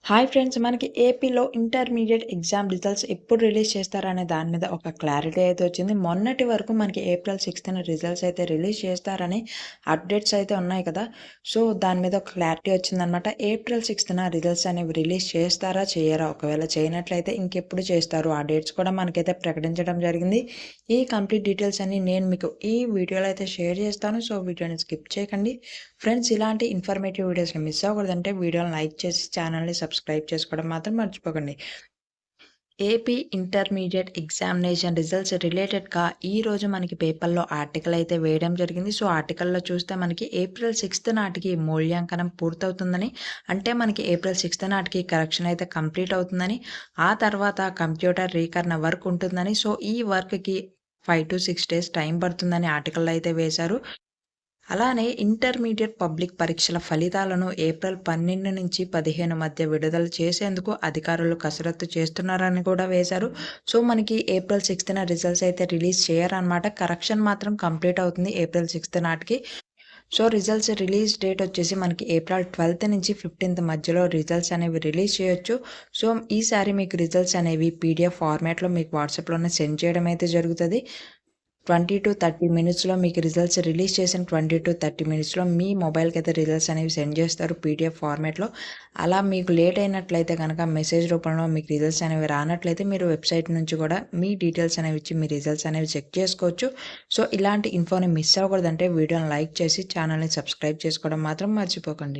Hi friends! మనకి ఏపీలో intermediate exam results ఎప్పుడు రిలీజ్ చేస్తారనే దాని మీద ఒక క్లారిటీ అయితే వచ్చింది. మొన్నటి వరకు మనకి ఏప్రిల్ 6థ్ రిజల్ట్స్ అయితే రిలీజ్ చేస్తారని అప్డేట్స్ అయితే ఉన్నాయి కదా! సో, దాని మీద ఒక క్లారిటీ వచ్చిందనమాట. ఏప్రిల్ 6థ్ రిజల్ట్స్ అనేవి రిలీజ్ చేస్తారా? చేయరా? ఒకవేళ చేయనట్లయితే ఇంకెప్పుడు చేస్తారు? ఆ డేట్స్ కూడా మనకైతే ప్రకటించడం జరిగింది. ఈ కంప్లీట్ డీటెయిల్స్ అన్ని నేను మీకు ఈ వీడియోలో అయితే షేర్ చేస్తాను. సో, వీడియోని స్కిప్ చేయకండి. ఫ్రెండ్స్, ఇలాంటి ఇన్ఫర్మేటివ్ వీడియోస్‌ని మిస్ అవ్వకూడదంటే వీడియోని లైక్ చేసి ఛానల్‌ని సబ్స్క్రైబ్ చేసుకోవడం మాత్రం మర్చిపోకండి. ఏపీ ఇంటర్మీడియేట్ ఎగ్జామినేషన్ రిజల్ట్స్ రిలేటెడ్‌గా ఈరోజు మనకి పేపర్‌లో ఆర్టికల్ అయితే వేయడం జరిగింది. సో, ఆర్టికల్‌లో చూస్తే మనకి ఏప్రిల్ 6 నాటికి మూల్యాంకనం పూర్తవుతుందని, అంటే మనకి ఏప్రిల్ 6 నాటికి కరెక్షన్ అయితే కంప్లీట్ అవుతుందని, ఆ తర్వాత కంప్యూటర్ రీకరణ వర్క్ ఉంటుందని, సో, ఈ వర్క్‌కి 5-6 డేస్ టైం పడుతుందని ఆర్టికల్‌లో అయితే వేశారు. అలానే ఇంటర్మీడియట్ పబ్లిక్ పరీక్షల ఫలితాలను ఏప్రిల్ 12-15 మధ్య విడుదల చేసేందుకు అధికారులు కసరత్తు చేస్తున్నారని కూడా వేశారు. సో, మనకి ఏప్రిల్ 6థ్ రిజల్ట్స్ అయితే రిలీజ్ చేయరనమాట. కరెక్షన్ మాత్రం కంప్లీట్ అవుతుంది ఏప్రిల్ 6 నాటికి. సో, రిజల్ట్స్ రిలీజ్ డేట్ వచ్చేసి మనకి ఏప్రిల్ 12-15 మధ్యలో రిజల్ట్స్ అనేవి రిలీజ్ చేయొచ్చు. సో, ఈసారి మీకు రిజల్ట్స్ అనేవి పీడీఎఫ్ ఫార్మాట్‌లో మీకు వాట్సాప్‌లోనే సెండ్ చేయడం అయితే జరుగుతది. 20-30 మినిట్స్‌లో మీకు రిజల్ట్స్ రిలీజ్ చేసిన 20-30 మినిట్స్‌లో మీ మొబైల్‌కైతే రిజల్ట్స్ అనేవి సెండ్ చేస్తారు పీడీఎఫ్ ఫార్మాట్‌లో. అలా మీకు లేట్ అయినట్లయితే గనక మెసేజ్ రూపంలో మీకు రిజల్ట్స్ అనేవి రానట్లయితే మీరు వెబ్‌సైట్ నుంచి కూడా మీ డీటెయిల్స్ అనేవి ఇచ్చి మీ రిజల్ట్స్ అనేవి చెక్ చేసుకోవచ్చు. సో, ఇలాంటి ఇన్ఫోని మిస్ అవ్వకూడదంటే వీడియోని లైక్ చేసి ఛానల్‌ని సబ్స్క్రైబ్ చేసుకోవడం మాత్రం మర్చిపోకండి.